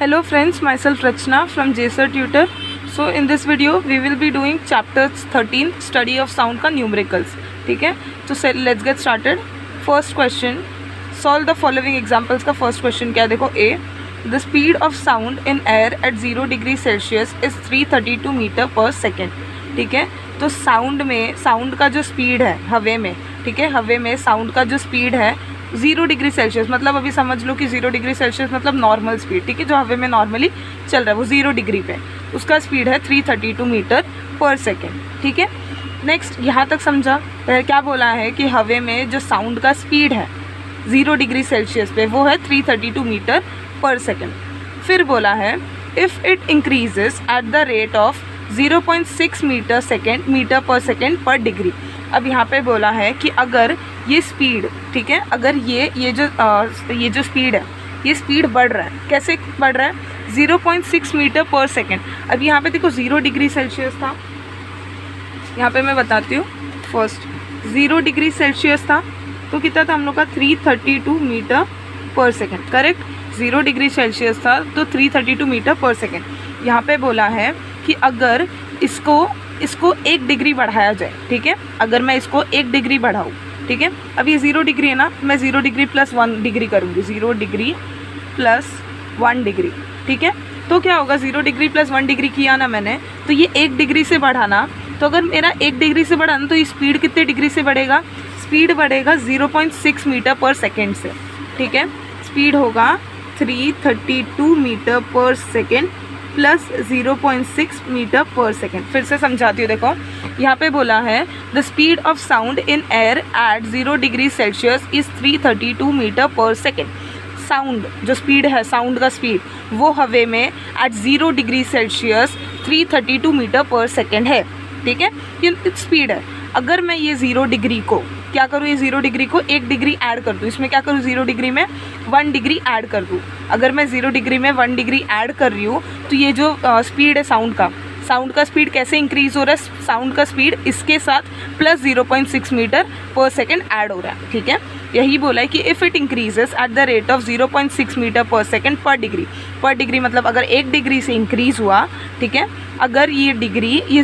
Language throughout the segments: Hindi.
Hello friends, myself Rachna from JSR Tutor. So in this video we will be doing chapter 13 study of sound का numericals. ठीक है, तो let's get started. First question, solve the following examples का first question क्या है देखो. A, the speed of sound in air at 0 degree Celsius is 332 meter per second. ठीक है, तो साउंड का जो स्पीड है हवे में, ठीक है, हवे में साउंड का जो स्पीड है 0 डिग्री सेल्सियस, मतलब अभी समझ लो कि 0 डिग्री सेल्सियस मतलब नॉर्मल स्पीड, ठीक है, जो हवे में नॉर्मली चल रहा है वो 0 डिग्री पे, उसका स्पीड है 332 मीटर पर सेकेंड. ठीक है, नेक्स्ट यहाँ तक समझा. क्या बोला है कि हवे में जो साउंड का स्पीड है 0 डिग्री सेल्सियस पे वो है 332 मीटर पर सेकेंड. फिर बोला है if it increases at the rate of 0.6 metre per second per degree. अब यहाँ पे बोला है कि अगर ये स्पीड, ठीक है, अगर ये जो स्पीड है ये स्पीड बढ़ रहा है, कैसे बढ़ रहा है 0.6 मीटर पर सेकेंड. अब यहाँ पे देखो 0 डिग्री सेल्सियस था, यहाँ पे मैं बताती हूँ. फर्स्ट 0 डिग्री सेल्सियस था तो कितना था हम लोग का 332 metre per second. Correct, 0 degree Celsius था तो 332 मीटर पर सेकेंड. यहाँ पे बोला है कि अगर इसको 1 डिग्री बढ़ाया जाए, ठीक है, अगर मैं इसको 1 डिग्री बढ़ाऊँ, ठीक है, अब ये 0 डिग्री है ना, मैं 0 डिग्री प्लस 1 डिग्री करूँगी, 0 डिग्री प्लस 1 डिग्री. ठीक है, तो क्या होगा 0 डिग्री प्लस 1 डिग्री किया ना मैंने, तो ये 1 डिग्री से बढ़ाना, तो अगर मेरा 1 डिग्री से बढ़ाना तो ये स्पीड कितने डिग्री से बढ़ेगा, स्पीड बढ़ेगा 0.6 मीटर पर सेकेंड से. ठीक है, स्पीड होगा 332 metre per second plus 0.6 metre per second. फिर से समझाती हूँ, देखो यहाँ पे बोला है the speed of sound in air at 0 degree Celsius is 332 metre per second. Sound जो स्पीड है, साउंड का स्पीड वो हवे में at 0 degree Celsius 332 metre per second है. ठीक है, ये स्पीड है. अगर मैं ये 0 डिग्री को क्या करूँ, ये 0 डिग्री को 1 डिग्री ऐड कर दूँ, इसमें क्या करूँ 0 डिग्री में 1 डिग्री ऐड कर दूँ. अगर मैं 0 डिग्री में 1 डिग्री ऐड कर रही हूँ तो ये जो स्पीड है साउंड का स्पीड कैसे इंक्रीज़ हो रहा है, साउंड का स्पीड इसके साथ plus 0.6 metre per second add हो रहा है. ठीक है, यही बोला है कि if it increases at the rate of 0.6 metre per second per degree मतलब अगर 1 डिग्री से इंक्रीज़ हुआ, ठीक है, अगर ये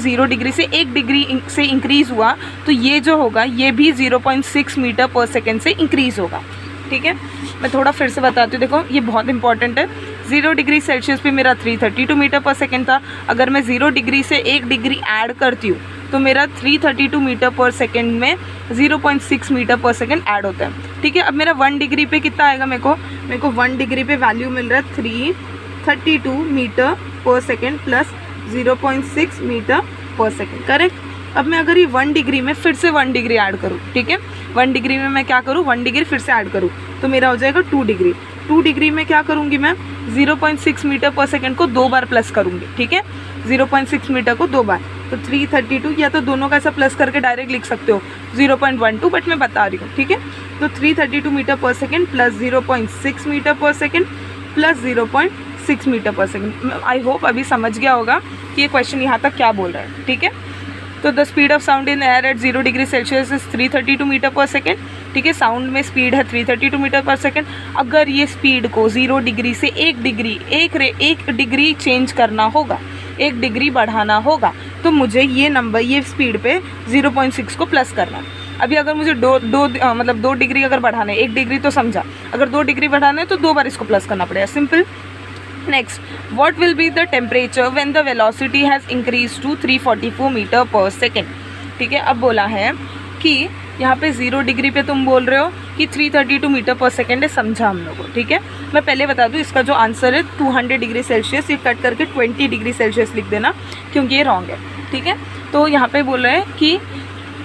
0 डिग्री से 1 डिग्री से इंक्रीज़ हुआ तो ये जो होगा ये भी 0.6 मीटर पर सेकेंड से इंक्रीज़ होगा. ठीक है, मैं थोड़ा फिर से बताती हूँ, देखो ये बहुत इंपॉर्टेंट है. 0 डिग्री सेल्सियस पे मेरा 332 मीटर पर सेकेंड था, अगर मैं 0 डिग्री से 1 डिग्री ऐड करती हूँ तो मेरा 332 मीटर पर सेकेंड में 0.6 मीटर पर सेकेंड ऐड होता है. ठीक है, अब मेरा 1 डिग्री पे कितना आएगा, मेरे को 1 डिग्री पे वैल्यू मिल रहा है 332 metre per second plus 0.6 metre per second. Correct. अब मैं अगर ये 1 डिग्री में फिर से 1 डिग्री ऐड करूँ, ठीक है, 1 डिग्री में मैं क्या करूँ 1 डिग्री फिर से ऐड करूँ तो मेरा हो जाएगा 2 डिग्री. 2 डिग्री में क्या करूँगी मैं 0.6 मीटर पर सेकेंड को 2 बार प्लस करूँगी. ठीक है, 0.6 मीटर को 2 बार, तो 332, या तो दोनों का ऐसा प्लस करके डायरेक्ट लिख सकते हो 0.12, बट मैं बता रही हूँ. ठीक है, तो 332 metre per second plus 0.6 metre per second plus 0.6 metre per second. I hope अभी समझ गया होगा कि ये क्वेश्चन यहाँ तक क्या बोल रहा है. ठीक है, तो the speed of sound in air at 0 degree Celsius is 332 metre per second. ठीक है, साउंड में स्पीड है 332 मीटर पर सेकेंड. अगर ये स्पीड को 0 डिग्री से 1 डिग्री चेंज करना होगा, 1 डिग्री बढ़ाना होगा, तो मुझे ये स्पीड पे 0.6 को प्लस करना. अभी अगर मुझे 2 डिग्री अगर बढ़ाना है, 1 डिग्री तो समझा, अगर 2 डिग्री बढ़ाना है तो 2 बार इसको प्लस करना पड़ेगा. Simple. Next, what will be the temperature when the velocity has increased to 344 metre per second. ठीक है, अब बोला है कि यहाँ पे 0 डिग्री पे तुम बोल रहे हो कि 332 मीटर पर सेकेंड है, समझा हम लोग को. ठीक है, मैं पहले बता दूँ इसका जो आंसर है 200 डिग्री सेल्सियस, ये कट करके 20 डिग्री सेल्सियस लिख देना क्योंकि ये रॉन्ग है. ठीक है, तो यहाँ पे बोल रहे हैं कि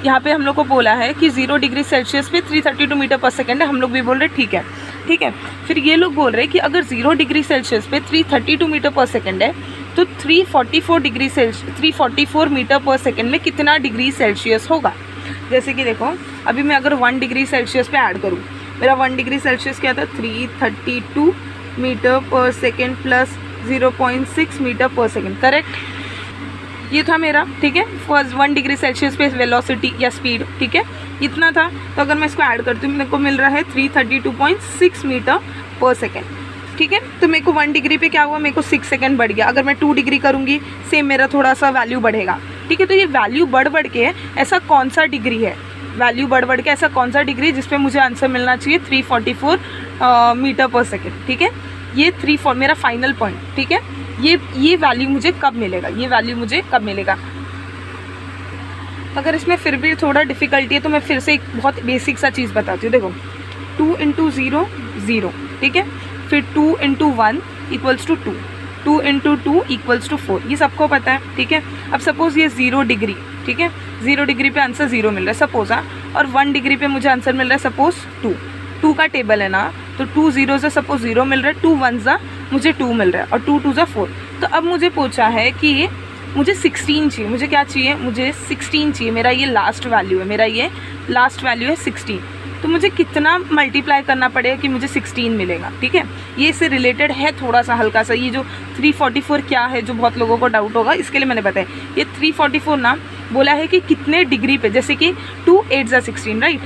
यहाँ पे हम लोग को बोला है कि 0 डिग्री सेल्सियस पे 332 मीटर पर सेकेंड है, हम लोग भी बोल रहे हैं ठीक है. ठीक है, फिर ये लोग बोल रहे हैं कि अगर 0 डिग्री सेल्सियस पे 332 मीटर पर सेकेंड है तो 344 मीटर पर सेकेंड में कितना डिग्री सेल्सियस होगा. जैसे कि देखो अभी मैं अगर 1 डिग्री सेल्सियस पे ऐड करूँ, मेरा 1 डिग्री सेल्सियस क्या था 332 metre per second plus 0.6 metre per second. Correct, ये था मेरा. ठीक है, फर्स्ट 1 डिग्री सेल्सियस पे वेलोसिटी या स्पीड, ठीक है, इतना था. तो अगर मैं इसको ऐड करती हूँ मेरे को मिल रहा है 332.6 मीटर पर सेकेंड. ठीक है। तो मेरे को 1 डिग्री पे क्या हुआ, मेरे को 6 सेकंड बढ़ गया। अगर मैं 2 डिग्री करूँगी सेम मेरा थोड़ा सा वैल्यू बढ़ेगा, ठीक है। तो ये वैल्यू बढ़ के ऐसा कौन सा डिग्री है, वैल्यू बढ़ के ऐसा कौन सा डिग्री जिस पे मुझे आंसर मिलना चाहिए 344 मीटर पर सेकेंड, ठीक है। ये 3 मेरा फाइनल पॉइंट, ठीक है। ये वैल्यू मुझे कब मिलेगा, ये वैल्यू मुझे कब मिलेगा। अगर इसमें फिर भी थोड़ा डिफ़िकल्टी है तो मैं फिर से एक बहुत बेसिक सा चीज़ बताती हूँ। देखो 2 × 0 0, ठीक है। फिर 2 × 1 = 2, 2 × 2 = 4, ये सबको पता है, ठीक है। अब सपोज़ ये 0 डिग्री, ठीक है, 0 डिग्री पे आंसर 0 मिल रहा है सपोज़, हाँ, और 1 डिग्री पे मुझे आंसर मिल रहा है सपोज़ 2 का टेबल है ना, तो 2 0 से सपोज़ 0 मिल रहा है, 2 1 ज़ा मुझे 2 मिल रहा है, और 2 2 ज़ा 4। तो अब मुझे पूछा है कि मुझे 16 चाहिए, मुझे क्या चाहिए, मुझे 16 चाहिए। मेरा ये लास्ट वैल्यू है, मेरा ये लास्ट वैल्यू है 16। तो मुझे कितना मल्टीप्लाई करना पड़ेगा कि मुझे 16 मिलेगा, ठीक है। ये इससे रिलेटेड है थोड़ा सा हल्का सा। ये जो 344 क्या है, जो बहुत लोगों को डाउट होगा, इसके लिए मैंने बताया। ये 344 ना बोला है कि कितने डिग्री पे, जैसे कि 2 8 ज़ा 16, राइट,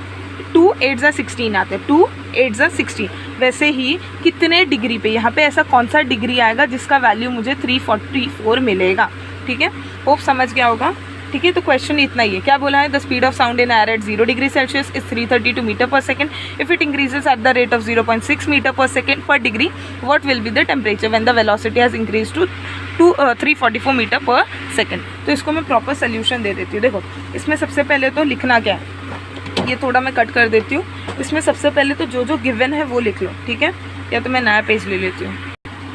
2 8 ज़ा 16 आते हैं, 2 8 ज़ा 16। वैसे ही कितने डिग्री पे, यहाँ पे ऐसा कौन सा डिग्री आएगा जिसका वैल्यू मुझे 344 मिलेगा, ठीक है। होप समझ गया होगा, ठीक है। तो क्वेश्चन इतना ही है। क्या बोला है, the speed of sound in air at 0 degree Celsius is 332 metre per second. If it increases at the rate of 0.6 metre per second per degree, what will be the temperature when the velocity has increase to 344 metre per second. तो इसको मैं प्रॉपर सोल्यूशन दे देती हूँ। देखो इसमें सबसे पहले तो लिखना क्या है, ये थोड़ा मैं कट कर देती हूँ। इसमें सबसे पहले तो जो गिवन है वो लिख लो, ठीक है, या तो मैं नया पेज ले लेती हूँ।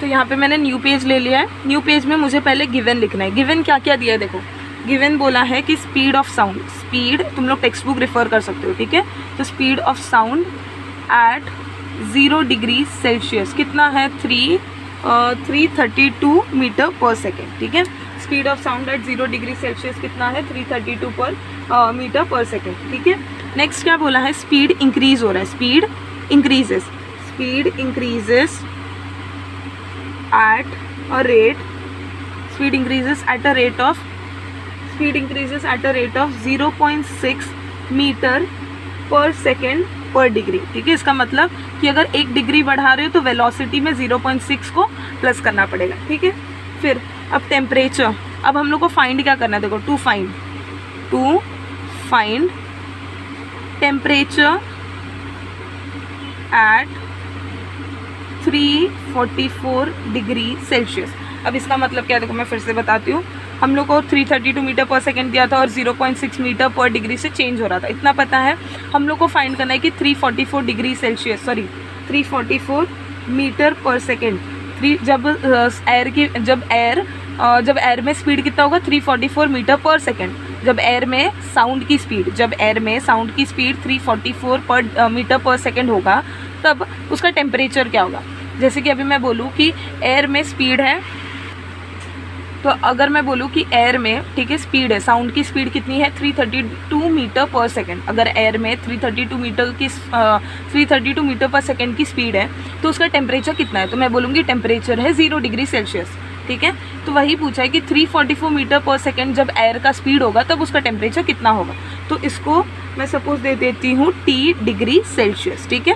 तो यहाँ पे मैंने न्यू पेज ले लिया है। न्यू पेज में मुझे पहले गिवन लिखना है। गिवन क्या क्या दिया है, देखो गिवन बोला है कि स्पीड ऑफ साउंड, स्पीड तुम लोग टेक्स्ट बुक रेफर कर सकते हो, ठीक है। तो speed of sound eight 0 degree Celsius कितना है, 332 मीटर पर सेकेंड, ठीक है। Speed of sound eight 0 degree Celsius कितना है, 332 मीटर पर सेकेंड, ठीक है। नेक्स्ट क्या बोला है, स्पीड इंक्रीज हो रहा है, speed increases at a rate, speed increases at a rate of 0.6 metre per second per degree, ठीक है। इसका मतलब कि अगर 1 डिग्री बढ़ा रहे हो तो वेलोसिटी में 0.6 को प्लस करना पड़ेगा, ठीक है। फिर अब टेम्परेचर, अब हम लोग को फाइंड क्या करना है, देखो to find temperature at 344 degree Celsius. अब इसका मतलब क्या है, देखो मैं फिर से बताती हूँ। हम लोग को 332 मीटर पर सेकेंड दिया था और 0.6 मीटर पर डिग्री से चेंज हो रहा था, इतना पता है। हम लोग को फाइंड करना है कि 344 degree Celsius, sorry 344 metre per second. जब एयर में स्पीड कितना होगा, 344 मीटर पर सेकेंड। जब एयर में साउंड की स्पीड 344 मीटर पर सेकेंड होगा, तब उसका टेम्परेचर क्या होगा। जैसे कि अभी मैं बोलूँ कि एयर में स्पीड है, तो अगर मैं बोलूँ कि एयर में, ठीक है, स्पीड है, साउंड की स्पीड कितनी है, 332 मीटर पर सेकेंड। अगर एयर में 332 मीटर पर सेकेंड की स्पीड है, तो उसका टेम्परेचर कितना है, तो मैं बोलूँगी टेम्परेचर है 0 डिग्री सेल्सियस, ठीक है। तो वही पूछा है कि 344 मीटर पर सेकेंड जब एयर का स्पीड होगा तब उसका टेम्परेचर कितना होगा। तो इसको मैं सपोज दे देती हूँ T डिग्री सेल्सियस, ठीक है,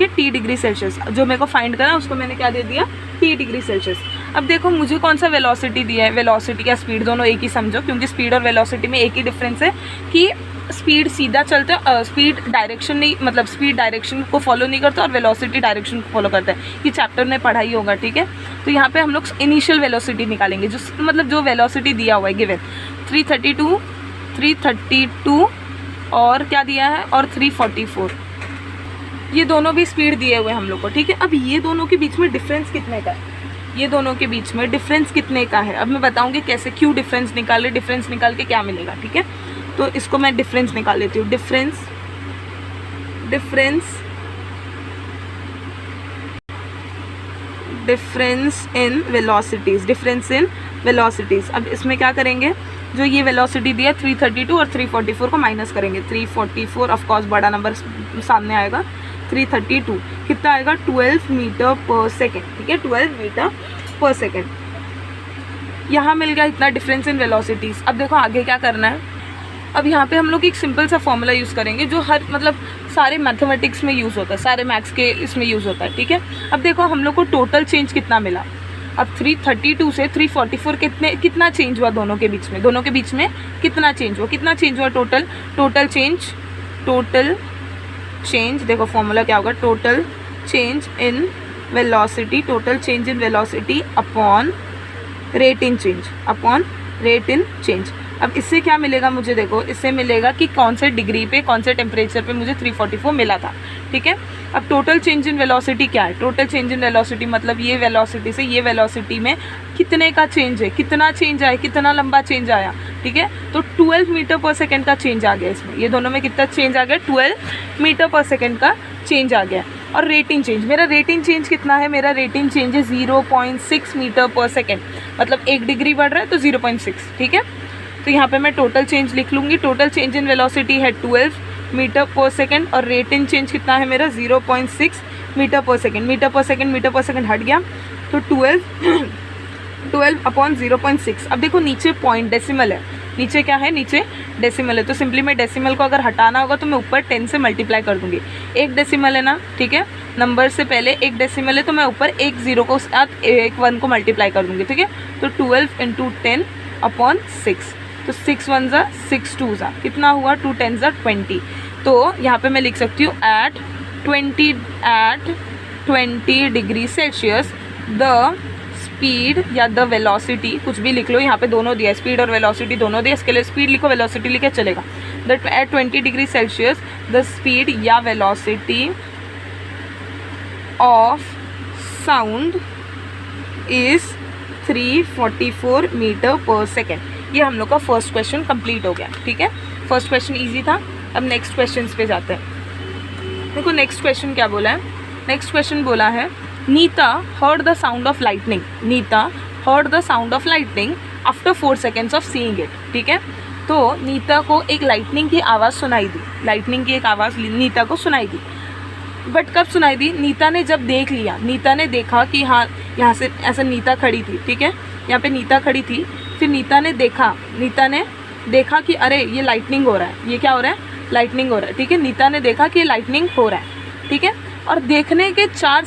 T डिग्री सेल्सियस। जो मेरे को फाइंड करना उसको मैंने क्या दे दिया, T डिग्री सेल्सियस। अब देखो मुझे कौन सा वेलोसिटी दिया है, वेलोसिटी या स्पीड दोनों एक ही समझो, क्योंकि स्पीड और वेलोसिटी में एक ही डिफरेंस है कि स्पीड सीधा चलता है, स्पीड डायरेक्शन नहीं, मतलब स्पीड डायरेक्शन को फॉलो नहीं करता और वेलोसिटी डायरेक्शन को फॉलो करता है। ये चैप्टर में पढ़ा ही होगा, ठीक है। तो यहाँ पे हम लोग इनिशियल वेलोसिटी निकालेंगे, जो वेलोसिटी दिया हुआ है गिवन 332 और क्या दिया है, और 344, ये दोनों भी स्पीड दिए हुए हम लोग को, ठीक है। अब ये दोनों के बीच में डिफरेंस कितने का है, अब मैं बताऊंगी कैसे, क्यों डिफरेंस निकाले, डिफरेंस निकाल के क्या मिलेगा, ठीक है। तो इसको मैं डिफरेंस निकाल लेती हूँ। Difference in velocities. अब इसमें क्या करेंगे, जो ये वेलोसिटी दिया 332 और 344 को माइनस करेंगे। 344 ऑफ कोर्स बड़ा नंबर सामने आएगा, 332 कितना आएगा, 12 मीटर पर सेकेंड, ठीक है, 12 मीटर पर सेकेंड। यहाँ मिल गया इतना डिफरेंस इन वेलोसिटीज़। अब देखो आगे क्या करना है, अब यहाँ पे हम लोग एक सिंपल सा फॉर्मूला यूज़ करेंगे जो हर मतलब सारे मैथमेटिक्स में यूज़ होता है, सारे मैथ्स के इसमें यूज़ होता है, ठीक है। अब देखो हम लोग को टोटल चेंज कितना मिला। अब 332 से 344 कितना चेंज हुआ दोनों के बीच में कितना चेंज हुआ टोटल चेंज देखो फॉर्मूला क्या होगा, total change in velocity upon rate in change. अब इससे क्या मिलेगा मुझे, देखो इससे मिलेगा कि कौन से डिग्री पे कौन से टेम्परेचर पे मुझे 344 मिला था, ठीक है। अब टोटल चेंज इन वेलोसिटी क्या है, टोटल चेंज इन वेलोसिटी मतलब ये वेलोसिटी से ये वेलोसिटी में कितने का चेंज है, कितना चेंज आया, कितना लंबा चेंज आया, ठीक है। तो 12 मीटर पर सेकेंड का चेंज आ गया इसमें, ये दोनों में कितना चेंज आ गया, 12 मीटर पर सेकेंड का चेंज आ गया। और रेटिंग चेंज, मेरा रेटिंग चेंज कितना है, मेरा रेटिंग चेंज है 0.6 मीटर पर सेकेंड, मतलब 1 डिग्री बढ़ रहा है तो 0.6, ठीक है। तो यहाँ पे मैं टोटल चेंज लिख लूँगी, टोटल चेंज इन वेलोसिटी है 12 मीटर पर सेकेंड और रेटिंग चेंज कितना है मेरा 0.6 मीटर पर सेकेंड हट गया, तो 12 अपॉन 0.6। अब देखो नीचे पॉइंट डेसिमल है, नीचे क्या है, नीचे डेसिमल है, तो सिंपली मैं डेसिमल को अगर हटाना होगा तो मैं ऊपर 10 से मल्टीप्लाई कर दूँगी। एक डेसिमल है ना, ठीक है, नंबर से पहले एक डेसिमल है तो मैं ऊपर एक 0 को साथ एक 1 को मल्टीप्लाई कर दूँगी, ठीक है। तो 12 × 10 अपॉन 6, तो 6 1 ज़ा 6 2 ज़ा कितना हुआ, 2 10 ज़ा 20। तो यहाँ पे मैं लिख सकती हूँ at 20 degree Celsius the speed या द वेलोसिटी, कुछ भी लिख लो, यहाँ पे दोनों दिया, स्पीड और वेलोसिटी दोनों दिया, इसके लिए स्पीड लिखो वेलोसिटी लिखे चलेगा। That at 20 degree Celsius the speed या velocity of sound is 344 metre per second. ये हम लोग का फर्स्ट क्वेश्चन कंप्लीट हो गया, ठीक है। फर्स्ट क्वेश्चन इजी था। अब नेक्स्ट क्वेश्चन पे जाते हैं। देखो नेक्स्ट क्वेश्चन क्या बोला है, नेक्स्ट क्वेश्चन बोला है Nita heard the sound of lightning after 4 seconds of seeing it, ठीक है। तो नीता को एक लाइटनिंग की आवाज़ सुनाई दी, नीता को सुनाई दी, बट कब सुनाई दी, नीता ने जब देख लिया, नीता ने देखा कि हाँ यहाँ से ऐसा नीता खड़ी थी, ठीक है, यहाँ पे नीता खड़ी थी, फिर नीता ने देखा कि अरे ये लाइटनिंग हो रहा है, ये क्या हो रहा है, लाइटनिंग हो रहा है, ठीक है। नीता ने देखा कि लाइटनिंग हो रहा है, ठीक है। और देखने के 4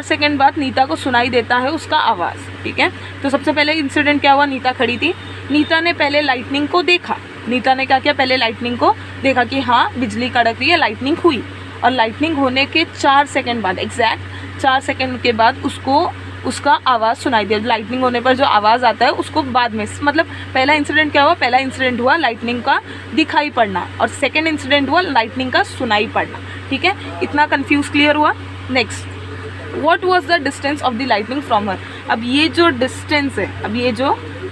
सेकंड बाद नीता को सुनाई देता है उसका आवाज़, ठीक है। तो सबसे पहले इंसिडेंट क्या हुआ, नीता खड़ी थी, नीता ने पहले लाइटनिंग को देखा, नीता ने क्या किया, पहले लाइटनिंग को देखा कि हाँ बिजली कड़क रही है, लाइटनिंग हुई, और लाइटनिंग होने के 4 सेकंड बाद, एग्जैक्ट 4 सेकंड के बाद उसको उसका आवाज़ सुनाई दिया। लाइटनिंग होने पर जो आवाज़ आता है उसको बाद में, मतलब पहला इंसिडेंट क्या हुआ, पहला इंसिडेंट हुआ लाइटनिंग का दिखाई पड़ना, और सेकंड इंसिडेंट हुआ लाइटनिंग का सुनाई पड़ना, ठीक है। इतना कंफ्यूज क्लियर हुआ। Next, what was the distance of the lightning from हर। अब ये जो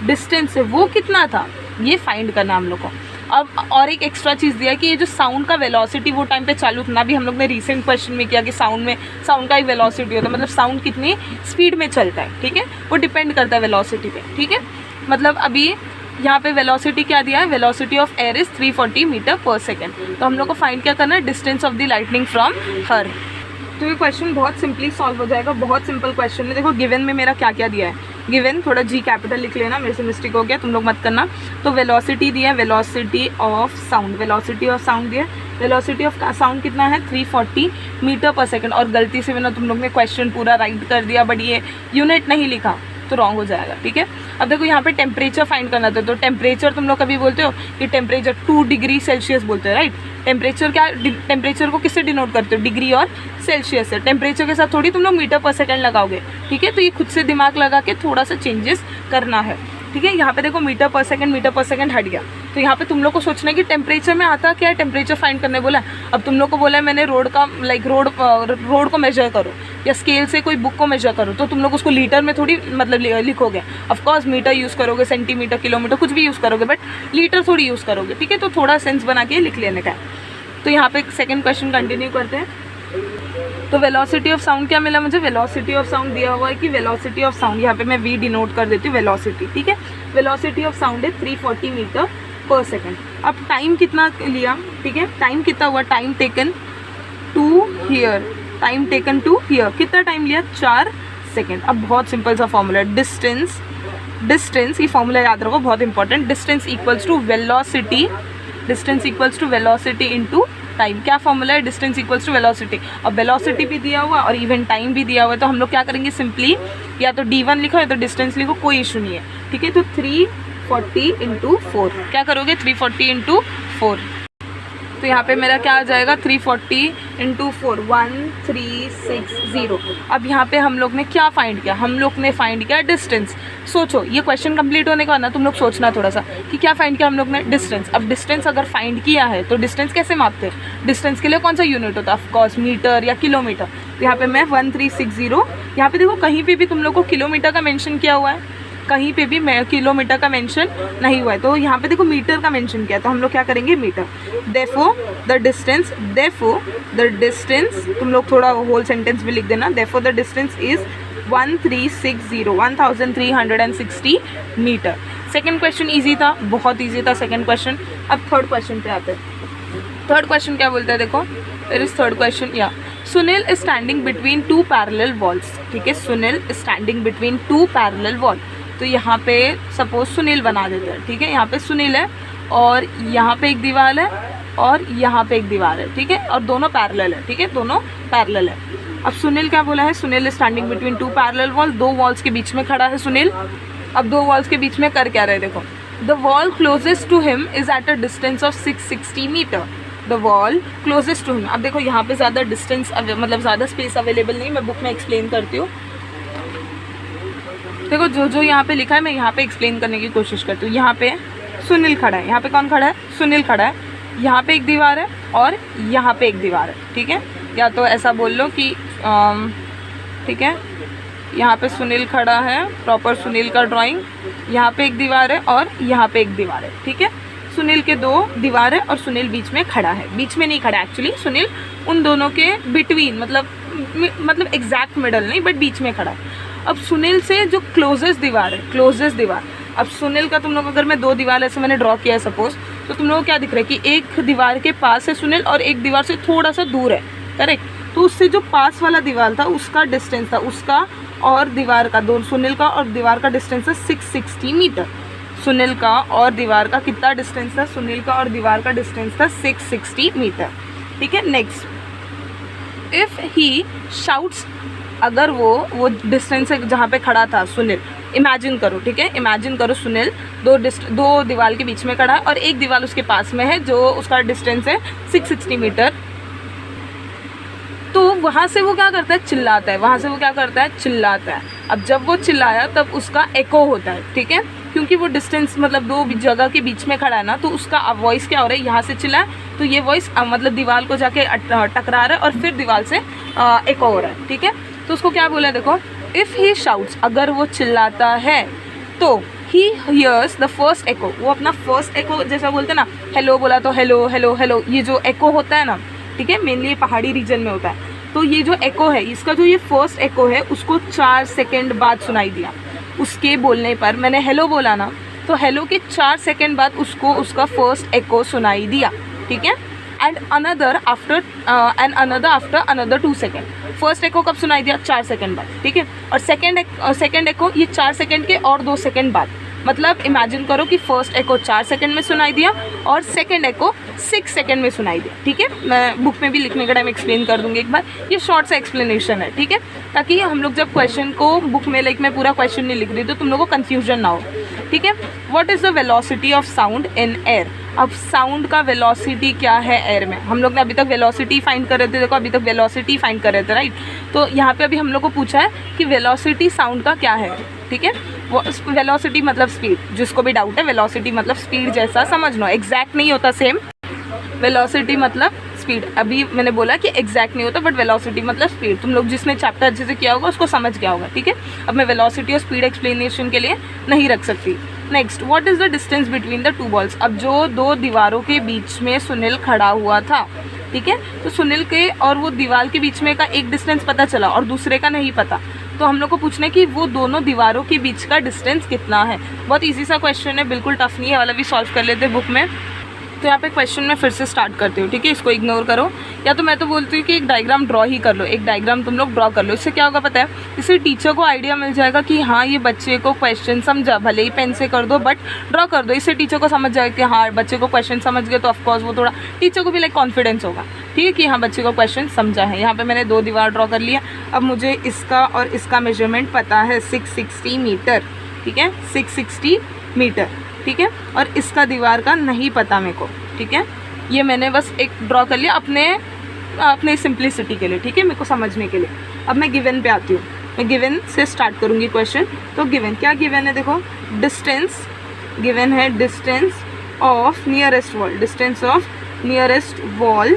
डिस्टेंस है वो कितना था, ये फाइंड करना हम लोग को। अब और एक एक्स्ट्रा चीज़ दिया कि ये जो साउंड का वेलोसिटी वो टाइम पे चालू था, भी हम लोग ने रिसेंट क्वेश्चन में किया कि साउंड का एक वेलोसिटी होता है, मतलब साउंड कितनी स्पीड में चलता है, ठीक है, वो डिपेंड करता है वेलोसिटी पे, ठीक है। मतलब अभी यहाँ पे वेलोसिटी क्या दिया है, velocity of air is 340 metre per second. तो हम लोग को फाइंड क्या करना है, distance of the lightning from her. तो ये क्वेश्चन बहुत सिंपली सॉल्व हो जाएगा, बहुत सिंपल क्वेश्चन है। देखो गिवन में मेरा क्या क्या दिया है, गिवन थोड़ा जी कैपिटल लिख लेना, मेरे से मिस्टेक हो गया, तुम लोग मत करना। तो वेलोसिटी दिया है, वेलोसिटी ऑफ साउंड दिया, वेलोसिटी ऑफ साउंड कितना है 340 मीटर पर सेकेंड। और गलती से मैंने तुम लोग ने क्वेश्चन पूरा राइट कर दिया, बट ये यूनिट नहीं लिखा तो रॉन्ग हो जाएगा, ठीक है। अब देखो यहाँ पे टेम्परेचर फाइंड करना था, तो टेम्परेचर तुम लोग कभी बोलते हो कि टेम्परेचर 2 डिग्री सेल्सियस बोलते हो, राइट। टेम्परेचर क्या, टेम्परेचर को किससे डिनोट करते हो, डिग्री और सेल्सियस से। टेम्परेचर के साथ थोड़ी तुम लोग मीटर पर सेकेंड लगाओगे, ठीक है। तो ये खुद से दिमाग लगा के थोड़ा सा चेंजेस करना है, ठीक है। यहाँ पे देखो मीटर पर सेकेंड हट गया, तो यहाँ पे तुम लोग को सोचना है कि टेम्परेचर में आता क्या है, टेम्परेचर फाइंड करने बोला है। अब तुम लोग को बोला है मैंने रोड का रोड को मेजर करो या स्केल से कोई बुक को मेजर करो, तो तुम लोग उसको लीटर में थोड़ी मतलब लिखोगे। ऑफकोर्स मीटर यूज़ करोगे, सेंटीमीटर, किलोमीटर, कुछ भी यूज़ करोगे, बट लीटर थोड़ी यूज़ करोगे, ठीक है। तो थोड़ा सेंस बना के लिख लेने का है। तो यहाँ पे सेकेंड क्वेश्चन कंटिन्यू करते हैं। तो वेलोसिटी ऑफ साउंड क्या मिला मुझे, वेलोसिटी ऑफ साउंड दिया हुआ है कि वेलोसिटी ऑफ साउंड, यहाँ पे मैं वी डिनोट कर देती हूँ वेलोसिटी, ठीक है। वेलोसिटी ऑफ साउंड है 340 मीटर पर सेकेंड। अब टाइम कितना लिया, ठीक है, टाइम कितना हुआ, टाइम टेकन टू हियर, कितना टाइम लिया 4 सेकेंड। अब बहुत सिंपल सा फॉर्मूला, डिस्टेंस, ये फॉर्मूला याद रखो, बहुत important, distance equals to velocity, distance equals to velocity into time. क्या फॉर्मूला है? डिस्टेंस इक्वल्स टू वेलोसिटी, और वेलोसिटी भी दिया हुआ और इवन टाइम भी दिया हुआ है, तो हम लोग क्या करेंगे, सिंपली या तो d1 लिखो या तो डिस्टेंस लिखो, कोई इशू नहीं है, ठीक है। तो 340 इंटू 4, क्या करोगे, 340 इंटू 4, तो यहाँ पे मेरा क्या आ जाएगा, 340 इंटू 4, 1360। अब यहाँ पे हम लोग ने क्या फाइंड किया, हम लोग ने फाइंड किया डिस्टेंस। सोचो, ये क्वेश्चन कंप्लीट होने के बाद ना तुम लोग सोचना थोड़ा सा कि क्या फाइंड किया हम लोग ने, डिस्टेंस। अब डिस्टेंस अगर फाइंड किया है तो डिस्टेंस कैसे मापते हैं, डिस्टेंस के लिए कौन सा यूनिट होता है, ऑफकोर्स मीटर या किलोमीटर। तो यहाँ पे मैं 1360, यहाँ पे देखो कहीं पे भी तुम लोग को किलोमीटर का मेंशन किया हुआ है, कहीं पे भी किलोमीटर का मेंशन नहीं हुआ है, तो यहाँ पे देखो मीटर का मेंशन किया है, तो हम लोग क्या करेंगे, मीटर। देयरफॉर द डिस्टेंस, तुम लोग थोड़ा होल सेंटेंस भी लिख देना, therefore the distance is 1360 metre. Second question easy था, बहुत ईजी था सेकेंड क्वेश्चन। अब थर्ड क्वेश्चन पे आते हैं। थर्ड क्वेश्चन क्या बोलता है, देखो देयर इज थर्ड क्वेश्चन, या Sunil is standing between 2 parallel walls, ठीक है, Sunil is standing between 2 parallel wall. तो यहाँ पे सपोज सुनील बना देते हैं, ठीक है, यहाँ पे सुनील है और यहाँ पे एक दीवार है और यहाँ पे एक दीवार है, ठीक है, और दोनों पैरेलल है, ठीक है, दोनों पैरेलल है। अब सुनील क्या बोला है, Sunil standing between 2 parallel wall, 2 walls के बीच में खड़ा है सुनील। अब 2 वॉल्स के बीच में कर क्या रहे, देखो, the wall closest to him is at a distance of 660 metre, the wall closest to him. अब देखो यहाँ पे ज़्यादा डिस्टेंस मतलब ज़्यादा स्पेस अवेलेबल नहीं, मैं बुक में एक्सप्लेन करती हूँ। देखो जो यहाँ पे लिखा है मैं यहाँ पे एक्सप्लेन करने की कोशिश करती हूँ। यहाँ पे सुनील खड़ा है, यहाँ पे कौन खड़ा है, सुनील खड़ा है, यहाँ पे एक दीवार है और यहाँ पे एक दीवार है, ठीक है, या तो ऐसा बोल लो कि ठीक है, यहाँ पे सुनील खड़ा है, प्रॉपर सुनील का ड्राइंग, यहाँ पे एक दीवार है और यहाँ पे एक दीवार है, ठीक है। सुनील के 2 दीवार है और सुनील बीच में खड़ा है, बीच में नहीं खड़ा एक्चुअली, सुनील उन दोनों के बिटवीन, मतलब एग्जैक्ट मिडल नहीं बट बीच में खड़ा है। अब सुनील से जो क्लोजेस्ट दीवार है, क्लोजेस्ट दीवार, अब सुनील का तुम लोग अगर मैं 2 दीवार ऐसे मैंने ड्रॉ किया है सपोज, तो तुम लोगों को क्या दिख रहा है कि एक दीवार के पास है सुनील और एक दीवार से थोड़ा सा दूर है, करेक्ट। तो उससे जो पास वाला दीवार था उसका डिस्टेंस था, उसका और दीवार का, सुनील का और दीवार का डिस्टेंस है 660 मीटर। सुनील का और दीवार का कितना डिस्टेंस था, सुनील का और दीवार का डिस्टेंस था 660 मीटर, ठीक है। नेक्स्ट, इफ़ ही शाउट्स, अगर वो डिस्टेंस है जहाँ पे खड़ा था सुनील, इमेजिन करो, ठीक है, इमेजिन करो सुनील 2 दीवार के बीच में खड़ा है और एक दीवार उसके पास में है जो उसका डिस्टेंस है 660 मीटर। तो वहाँ से वो क्या करता है, चिल्लाता है, वहाँ से वो क्या करता है, चिल्लाता है। अब जब वो चिल्लाया तब उसका एको होता है, ठीक है, क्योंकि वो डिस्टेंस मतलब 2 जगह के बीच में खड़ा है ना, तो उसका वॉइस क्या हो रहा है, यहाँ से चिल्लाए तो ये वॉइस मतलब दीवार को जाके टकरा रहा है और फिर दीवार से एको हो रहा है, ठीक है। तो उसको क्या बोला है, देखो, इफ़ ही शाउट्स, अगर वो चिल्लाता है तो ही हियर्स द फर्स्ट एको, वो अपना फर्स्ट एको जैसा बोलते हैं ना, हेलो बोला तो हेलो हेलो हेलो, ये जो एको होता है ना, ठीक है, मेनली ये पहाड़ी रीजन में होता है, तो ये जो एको है, इसका जो ये फर्स्ट एको है उसको 4 सेकेंड बाद सुनाई दिया। उसके बोलने पर मैंने हेलो बोला ना, तो हेलो के 4 सेकेंड बाद उसको उसका फर्स्ट एको सुनाई दिया, ठीक है। And another after another 2 second, first echo कब सुनाई दिया, 4 सेकेंड बाद, ठीक है। और सेकेंड एको ये 4 सेकेंड के और 2 सेकेंड बाद, मतलब इमेजिन करो कि फर्स्ट एको 4 सेकेंड में सुनाई दिया और सेकेंड एको 6 सेकेंड में सुनाई दिया, ठीक है। मैं बुक में भी लिखने के टाइम एक्सप्लेन कर दूंगी एक बार, ये शॉर्ट सा एक्सप्लेनेशन है, ठीक है, ताकि हम लोग जब क्वेश्चन को बुक में मैं पूरा क्वेश्चन नहीं लिख रही तो तुम लोगों को कन्फ्यूजन ना हो, ठीक है। What is the velocity of sound in air, अब साउंड का वेलोसिटी क्या है एयर में, हम लोग ने अभी तक वेलोसिटी फाइंड कर रहे थे, देखो अभी तक वेलोसिटी फाइंड कर रहे थे, राइट। तो यहाँ पे अभी हम लोग को पूछा है कि वेलोसिटी साउंड का क्या है, ठीक है। वो वेलोसिटी मतलब स्पीड, जिसको भी डाउट है वेलोसिटी मतलब स्पीड जैसा समझ लो, एग्जैक्ट नहीं होता सेम, वेलोसिटी मतलब स्पीड, अभी मैंने बोला कि एग्जैक्ट नहीं होता बट वेलोसिटी मतलब स्पीड, तुम लोग जिसने चैप्टर अच्छे से किया होगा उसको समझ गया होगा, ठीक है। अब मैं वेलोसिटी और स्पीड एक्सप्लेनेशन के लिए नहीं रख सकती। Next, what is the distance between the 2 balls, अब जो 2 दीवारों के बीच में सुनील खड़ा हुआ था, ठीक है, तो सुनील के और वो दीवार के बीच में का एक डिस्टेंस पता चला और दूसरे का नहीं पता, तो हम लोग को पूछना है कि वो दोनों दीवारों के बीच का डिस्टेंस कितना है। बहुत इजी सा क्वेश्चन है, बिल्कुल टफ नहीं है, वाला भी सॉल्व कर लेते बुक में। तो यहाँ पे क्वेश्चन में फिर से स्टार्ट करती हूँ, ठीक है, इसको इग्नोर करो, या तो मैं तो बोलती हूँ कि एक डायग्राम ड्रॉ ही कर लो, एक डायग्राम तुम लोग ड्रॉ कर लो। इससे क्या होगा पता है, इससे टीचर को आइडिया मिल जाएगा कि हाँ ये बच्चे को क्वेश्चन समझा, भले ही पेन से कर दो बट ड्रॉ कर दो। इससे टीचर को समझ जाएगा कि हाँ बच्चे को क्वेश्चन समझ गए, तो ऑफकोर्स वो थोड़ा टीचर को भी लाइक कॉन्फिडेंस होगा, ठीक है, कि हाँ बच्चे को क्वेश्चन समझा है। यहाँ पर मैंने 2 दीवार ड्रॉ कर लिया। अब मुझे इसका और इसका मेजरमेंट पता है 660 मीटर, ठीक है, 660 मीटर, ठीक है, और इसका दीवार का नहीं पता मेरे को, ठीक है। ये मैंने बस एक ड्रॉ कर लिया अपने सिंप्लिसिटी के लिए, ठीक है, मेरे को समझने के लिए। अब मैं गिवन पे आती हूँ, मैं गिवन से स्टार्ट करूँगी क्वेश्चन। तो गिवन क्या गिवन है, देखो डिस्टेंस गिवन है, distance of nearest wall, distance of nearest wall,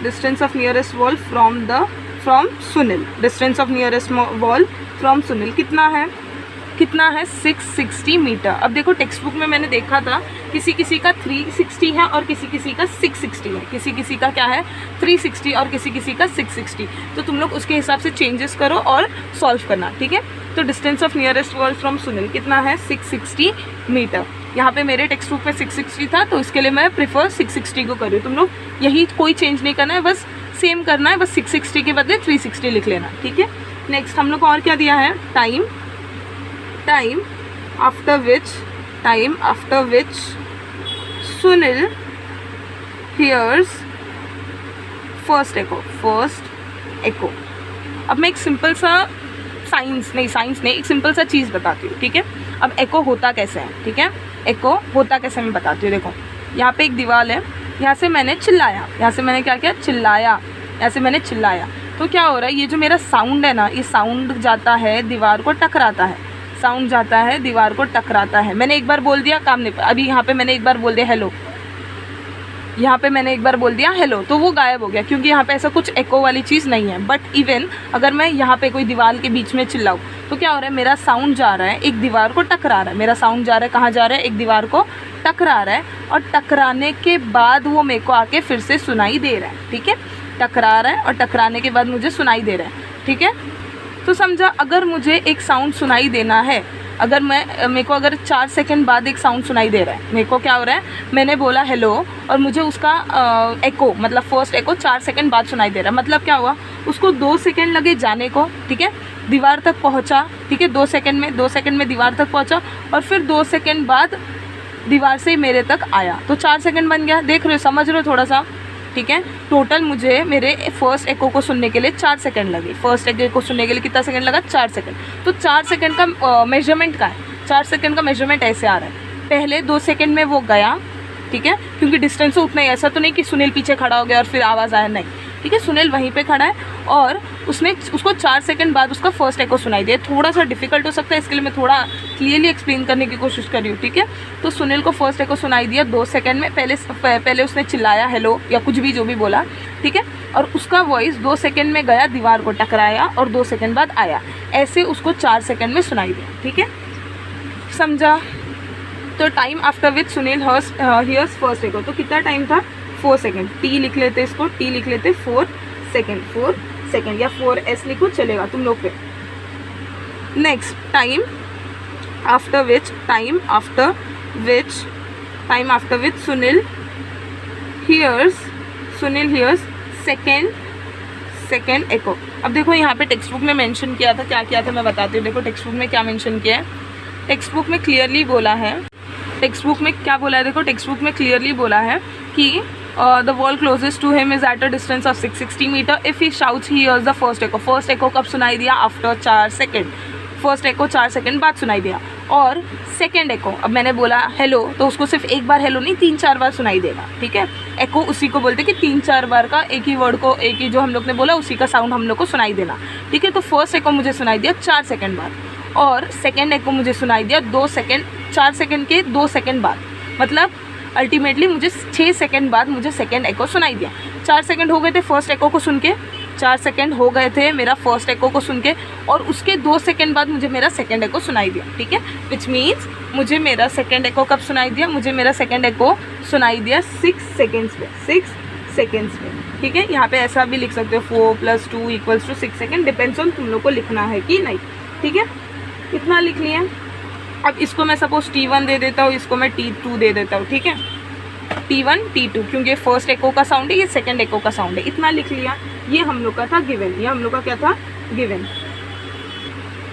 distance of nearest wall from Sunil, distance of nearest wall from Sunil कितना है 660 मीटर। अब देखो टेक्स्ट बुक में मैंने देखा था किसी का 360 है और किसी का 660 है, किसी का क्या है 360 और किसी का 660। तो तुम लोग उसके हिसाब से चेंजेस करो और सॉल्व करना, ठीक है। तो distance of nearest wall from Sunil कितना है 660 मीटर। यहाँ पे मेरे टेक्स्ट बुक में 660 था, तो इसके लिए मैं प्रीफर 660 को कर रही हूँ। तुम लोग यही कोई चेंज नहीं करना है, बस सेम करना है, बस 660 के बदले 360 लिख लेना, ठीक है। नेक्स्ट हम लोग को और क्या दिया है, time after which Sunil hears first echo. अब मैं एक सिंपल सा साइंस नहीं एक सिंपल सा चीज़ बताती हूँ, ठीक है। अब एको होता कैसे है, ठीक है, एको होता कैसे मैं बताती हूँ। देखो यहाँ पे एक दीवार है, यहाँ से मैंने चिल्लाया, यहाँ से मैंने क्या किया चिल्लाया, यहाँ से मैंने चिल्लाया, तो क्या हो रहा है, ये जो मेरा साउंड है ना, ये साउंड जाता है दीवार को टकराता है, साउंड जाता है दीवार को टकराता है। मैंने एक बार बोल दिया काम नहीं, अभी यहाँ पे मैंने एक बार बोल दिया हेलो, यहाँ पे मैंने एक बार बोल दिया हेलो, तो वो गायब हो गया, क्योंकि यहाँ पे ऐसा कुछ एको वाली चीज़ नहीं है। बट इवन अगर मैं यहाँ पे कोई दीवार के बीच में चिल्लाऊँ तो क्या हो रहा है, मेरा साउंड जा रहा है एक दीवार को टकरा रहा है, मेरा साउंड जा रहा है कहाँ जा रहा है, एक दीवार को टकरा रहा है, और टकराने के बाद वो मेरे को आके फिर से सुनाई दे रहा है, ठीक है, टकरा रहा है और टकराने के बाद मुझे सुनाई दे रहा है, ठीक है। तो समझा, अगर मुझे एक साउंड सुनाई देना है, अगर मेरे को अगर 4 सेकंड बाद एक साउंड सुनाई दे रहा है, मेरे को क्या हो रहा है, मैंने बोला हेलो और मुझे उसका एको मतलब फर्स्ट एको 4 सेकंड बाद सुनाई दे रहा है, मतलब क्या हुआ, उसको 2 सेकंड लगे जाने को, ठीक है, दीवार तक पहुंचा, ठीक है, 2 सेकंड में दीवार तक पहुंचा, और फिर 2 सेकंड बाद दीवार से मेरे तक आया, तो 4 सेकंड बन गया। देख रहे हो, समझ रहे हो थोड़ा सा, ठीक है। टोटल मुझे मेरे फर्स्ट एको को सुनने के लिए 4 सेकंड लगे, फर्स्ट एको को सुनने के लिए कितना सेकंड लगा, 4 सेकंड। तो 4 सेकंड का मेजरमेंट का है, 4 सेकंड का मेजरमेंट ऐसे आ रहा है, पहले 2 सेकंड में वो गया, ठीक है, क्योंकि डिस्टेंस उतना ही, ऐसा तो नहीं कि सुनील पीछे खड़ा हो गया और फिर आवाज़ आया, नहीं, ठीक है, सुनील वहीं पे खड़ा है और उसको 4 सेकंड बाद उसका फर्स्ट एको सुनाई दिया। थोड़ा सा डिफिकल्ट हो सकता है, इसके लिए मैं थोड़ा क्लियरली एक्सप्लेन करने की कोशिश कर रही हूँ, ठीक है। तो सुनील को फर्स्ट एको सुनाई दिया 2 सेकंड में, पहले उसने चिल्लाया हेलो या कुछ भी जो भी बोला, ठीक है, और उसका वॉइस 2 सेकंड में गया, दीवार को टकराया और 2 सेकंड बाद आया, ऐसे उसको 4 सेकंड में सुनाई दिया, ठीक है, समझा। तो time after which Sunil hears first echo, तो कितना टाइम था 4 सेकंड, टी लिख लेते, इसको टी लिख लेते 4 सेकंड या 4s लिखो, चलेगा तुम लोग पे। Next time after which Sunil hears second echo. अब देखो यहाँ पे टेक्स्ट बुक में मेंशन किया था, क्या किया था मैं बताती हूँ। देखो टेक्स्ट बुक में क्या मेंशन किया है, टेक्स्ट बुक में क्लियरली बोला है, टेक्स्ट बुक में क्या बोला है, देखो टेक्स्ट बुक में क्लियरली बोला है कि the wall closest to him is at a distance of 660 metre if he shouts he hears the first echo. First echo कब सुनाई दिया, after 4 second, first echo 4 second बाद सुनाई दिया। और सेकंड एको, अब मैंने बोला हेलो, तो उसको सिर्फ एक बार हेलो नहीं 3-4 बार सुनाई देगा, ठीक है। एको उसी को बोलते कि 3-4 बार का एक ही वर्ड को, एक ही जो हम लोग ने बोला उसी का साउंड हम लोग को सुनाई देना, ठीक है। तो फर्स्ट एको मुझे सुनाई दिया 4 सेकंड बाद, और सेकंड एको मुझे सुनाई दिया 4 सेकंड के 2 सेकंड बाद, मतलब अल्टीमेटली मुझे 6 सेकंड बाद मुझे सेकंड एको सुनाई दिया। 4 सेकंड हो गए थे फर्स्ट एको को सुन के, 4 सेकंड हो गए थे मेरा फर्स्ट एको को सुन के, और उसके 2 सेकंड बाद मुझे मेरा सेकंड एको सुनाई दिया, ठीक है। विच मीन्स मुझे मेरा सेकंड एको कब सुनाई दिया, मुझे मेरा सेकंड एको सुनाई दिया 6 सेकेंड्स में, ठीक है। यहाँ पे ऐसा भी लिख सकते हो 4 + 2 = 6 सेकेंड, डिपेंड्स ऑन तुम लोग को लिखना है कि नहीं, ठीक है। कितना लिख लिया। अब इसको मैं सपोज T1 दे देता हूँ, इसको मैं T2 दे देता हूँ, ठीक है। T1 T2, क्योंकि ये फर्स्ट एको का साउंड है, ये सेकंड एको का साउंड है, इतना लिख लिया। ये हम लोग का था गिवन, ये हम लोग का क्या था गिवन,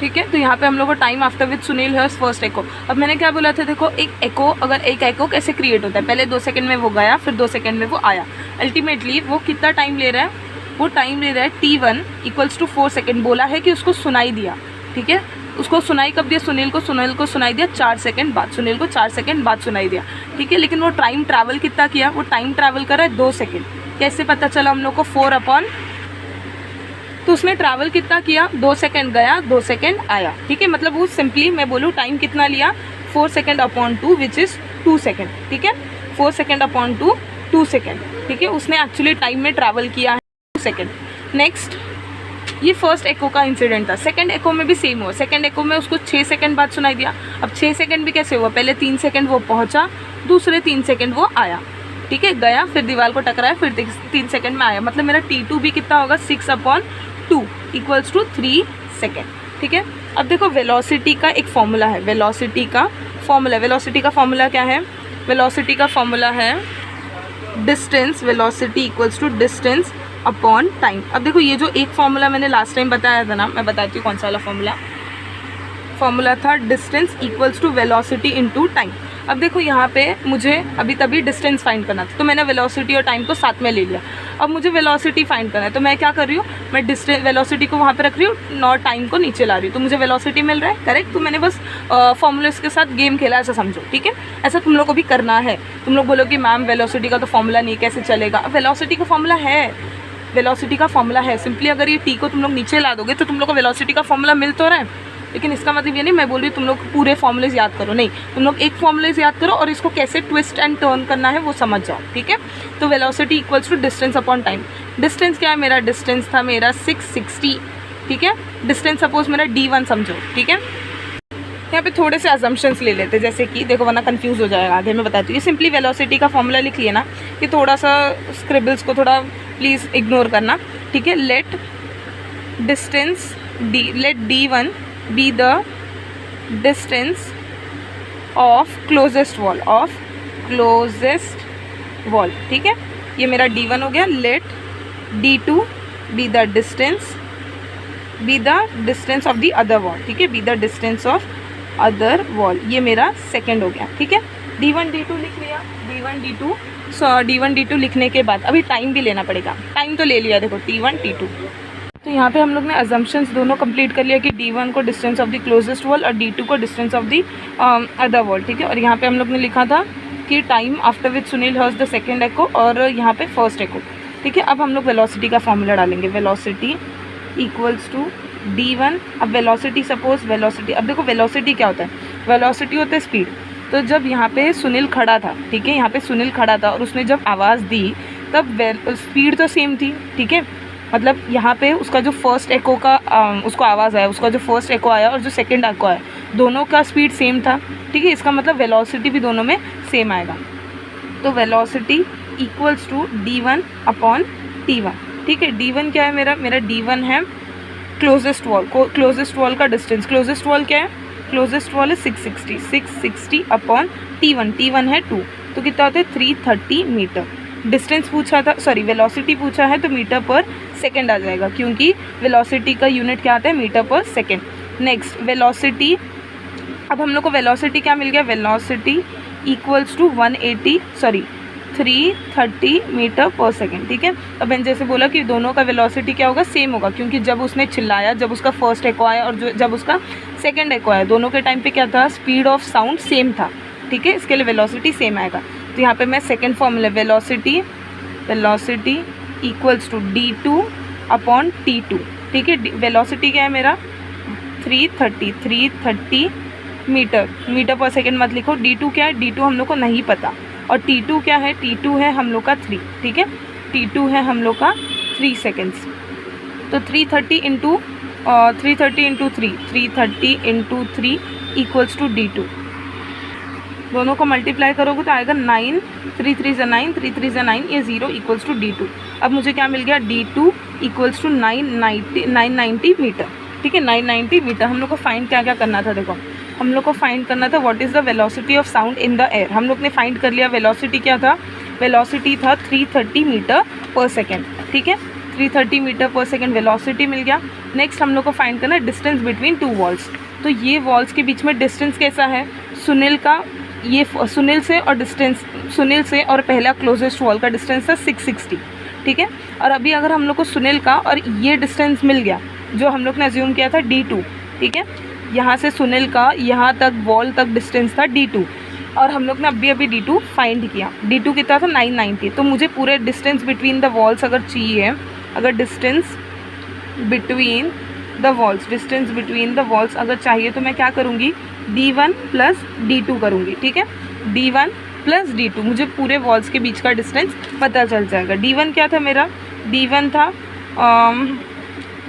ठीक है। तो यहाँ पे हम लोग को time after which Sunil hears first echo. अब मैंने क्या बोला था, देखो एक एको कैसे क्रिएट होता है, पहले 2 सेकंड में वो गया, फिर 2 सेकंड में वो आया। अल्टीमेटली वो कितना टाइम ले रहा है, वो टाइम ले रहा है T1 = 4 सेकेंड। बोला है कि उसको सुनाई दिया, ठीक है। उसको सुनाई कब दिया, सुनील को सुनाई दिया 4 सेकंड बाद, सुनील को 4 सेकंड बाद सुनाई दिया, ठीक है। लेकिन वो टाइम ट्रैवल कितना किया, वो टाइम ट्रैवल कर रहा है 2 सेकंड। कैसे पता चला हम लोग को, 4 तो उसने ट्रैवल कितना किया, 2 सेकंड गया, 2 सेकंड आया, ठीक है। मतलब वो सिंपली मैं बोलूँ टाइम कितना लिया, 4 second upon 2 which is 2 second, ठीक है। 4 सेकंड अपॉन 2 2 सेकंड, ठीक है। उसने एक्चुअली टाइम में ट्रैवल किया है 2 सेकंड। नेक्स्ट, ये फर्स्ट एको का इंसिडेंट था। सेकंड एको में भी सेम हुआ, सेकंड एको में उसको 6 सेकंड बाद सुनाई दिया। अब 6 सेकंड भी कैसे हुआ, पहले 3 सेकंड वो पहुंचा, दूसरे 3 सेकंड वो आया, ठीक है, गया, फिर दीवार को टकराया, फिर 3 सेकंड में आया। मतलब मेरा T2 भी कितना होगा, 6/2 = 3 सेकंड, ठीक है। अब देखो वेलोसिटी का एक फॉर्मूला है, वेलोसिटी का फॉर्मूला क्या है, वेलोसिटी का फॉर्मूला है distance, velocity = distance upon time. अब देखो ये जो एक फॉर्मूला मैंने लास्ट टाइम बताया था ना, मैं बताती हूँ कौन सा वाला फॉर्मूला था, डिस्टेंस = वेलोसिटी इंटू टाइम। अब देखो यहाँ पे मुझे अभी तभी डिस्टेंस फाइंड करना था, तो मैंने वेलोसिटी और टाइम को साथ में ले लिया। अब मुझे वेलोसिटी फाइंड करना है, तो मैं क्या कर रही हूँ, मैं वेलोसिटी को वहाँ पे रख रही हूँ और टाइम को नीचे ला रही हूँ, तो मुझे वेलोसिटी मिल रहा है, करेक्ट। तो मैंने बस फॉर्मूलेस के साथ गेम खेला, ऐसा समझो, ठीक है। ऐसा तुम लोग को भी करना है। तुम लोग बोलो कि मैम वेलोसिटी का तो फॉर्मूला नहीं, कैसे चलेगा। वेलोसिटी का फॉर्मूला है, सिंपली अगर ये टी को तुम लोग नीचे ला दोगे तो तुम लोग को वेलोसिटी का फॉर्मूला मिल तो रहा है, लेकिन इसका मतलब ये नहीं मैं बोल रही तुम लोग पूरे फॉर्मूलेज याद करो, नहीं, तुम लोग एक फॉर्मूलेज याद करो और इसको कैसे ट्विस्ट एंड टर्न करना है वो समझ जाओ, ठीक है। तो velocity = distance upon time. Distance क्या है, मेरा डिस्टेंस था मेरा 660, ठीक है। डिस्टेंस सपोज मेरा D1 समझो, ठीक है। यहाँ पे थोड़े से अजम्पशंस ले लेते हैं, जैसे कि देखो वरना कंफ्यूज हो जाएगा, आगे मैं बताती हूँ। ये सिंपली वेलोसिटी का फॉर्मूला लिख लिया ना, कि थोड़ा सा स्क्रिबल्स को थोड़ा प्लीज़ इग्नोर करना, ठीक है। Let D1 be the distance of closest wall, ठीक है। ये मेरा D1 हो गया। Let D2 be the distance of the other wall, ठीक है, be the distance of other wall, ये मेरा सेकंड हो गया, ठीक है। D1 D2 लिख लिया, D1 D2 लिखने के बाद अभी टाइम भी लेना पड़ेगा, टाइम तो ले लिया देखो T1 T2। तो यहाँ पे हम लोग ने अजम्पशंस दोनों कंप्लीट कर लिया कि D1 को distance of the closest wall और D2 को distance of the other wall, ठीक है। और यहाँ पे हम लोग ने लिखा था कि time after which Sunil hears the second echo और यहाँ पे फर्स्ट एको, ठीक है। अब हम लोग वेलोसिटी का फॉर्मूला डालेंगे, वेलोसिटी = D1। अब वेलोसिटी अब देखो वेलोसिटी क्या होता है, वेलोसिटी होता है स्पीड। तो जब यहाँ पे सुनील खड़ा था, ठीक है, यहाँ पे सुनील खड़ा था और उसने जब आवाज़ दी तब स्पीड तो सेम थी, ठीक है। मतलब यहाँ पे उसका जो फर्स्ट एको का उसको आवाज़ आया, उसका जो फर्स्ट एको आया और जो सेकंड एको आया, दोनों का स्पीड सेम था, ठीक है। इसका मतलब वेलोसिटी भी दोनों में सेम आएगा। तो वेलोसिटी = D1 अपॉन T1, ठीक है। D1 क्या है, मेरा D1 है क्लोजेस्ट वॉल का डिस्टेंस। क्लोजेस्ट वॉल क्या है, क्लोजेस्ट वॉल है 660 अपॉन T1 है 2, तो कितना होता है 330 मीटर। डिस्टेंस पूछा था, सॉरी वेलोसिटी पूछा है तो मीटर पर सेकंड आ जाएगा, क्योंकि वेलोसिटी का यूनिट क्या आता है, मीटर पर सेकंड। नेक्स्ट वेलोसिटी, अब हम लोग को वेलोसिटी क्या मिल गया, वेलोसिटी = 330 मीटर पर सेकंड, ठीक है। अब मैंने जैसे बोला कि दोनों का वेलोसिटी क्या होगा, सेम होगा, क्योंकि जब उसने चिल्लाया, जब उसका फर्स्ट एको आया और जब उसका सेकंड एको आया, दोनों के टाइम पे क्या था, स्पीड ऑफ साउंड सेम था, ठीक है। इसके लिए वेलोसिटी सेम आएगा। तो यहाँ पे मैं second formula velocity = D2 upon T2, ठीक है। वेलोसिटी क्या है मेरा 330 मीटर पर सेकंड मत लिखो। D2 क्या है, D2 हम लोग को नहीं पता, और T2 क्या है, T2 है हम लोग का 3, ठीक है। T2 है हम लोग का 3 सेकेंड्स। तो 330 इंटू 3 = D2, दोनों को मल्टीप्लाई करोगे तो आएगा 9, 3 3 = 9, 3 3 = 9, ये 0 = D2। अब मुझे क्या मिल गया, D2 = 990 मीटर, ठीक है। 990 मीटर। हम लोग को फाइंड क्या करना था, देखो हम लोग को फाइंड करना था what is the velocity of sound in the air. हम लोग ने फाइंड कर लिया वेलोसिटी क्या था, वेलोसिटी था 330 मीटर पर सेकेंड, ठीक है, 330 मीटर पर सेकेंड वेलोसिटी मिल गया। नेक्स्ट हम लोग को फाइंड करना है डिस्टेंस बिटवीन टू वॉल्स। तो ये वॉल्स के बीच में डिस्टेंस कैसा है, सुनील का ये सुनील से और डिस्टेंस सुनील से और पहला क्लोजेस्ट वॉल का डिस्टेंस था 660, ठीक है। और अभी अगर हम लोग को सुनील का और ये डिस्टेंस मिल गया जो हम लोग ने अज्यूम किया था D2, ठीक है, यहाँ से सुनील का यहाँ तक वॉल तक डिस्टेंस था D2 और हम लोग ने अभी D2 फाइंड किया। D2 कितना था 990। तो मुझे पूरे डिस्टेंस बिटवीन द वॉल्स अगर चाहिए, अगर डिस्टेंस बिटवीन द वॉल्स अगर चाहिए तो मैं क्या करूँगी, D1 प्लस D2 करूँगी, ठीक है, D1 प्लस D2 मुझे पूरे वॉल्स के बीच का डिस्टेंस पता चल जाएगा। D1 क्या था मेरा, D1 था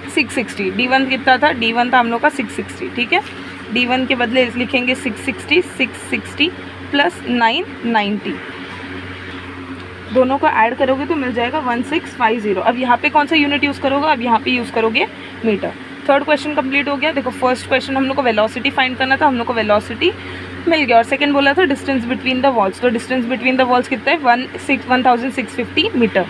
660, D1 कितना था, D1 था हम लोग का 660, ठीक है। D1 के बदले लिखेंगे 660 प्लस 990, दोनों को ऐड करोगे तो मिल जाएगा 1650। अब यहाँ पे कौन सा यूनिट यूज़ करोगे, अब यहाँ पे यूज़ करोगे मीटर। थर्ड क्वेश्चन कंप्लीट हो गया। देखो फर्स्ट क्वेश्चन हम लोग को वेलोसिटी फाइंड करना था, हम लोग को वेलोसिटी मिल गया। और सेकंड बोला था डिस्टेंस बिटवीन द वॉल्स, तो डिस्टेंस बिटवीन द वॉल्स कितना है 1650 मीटर।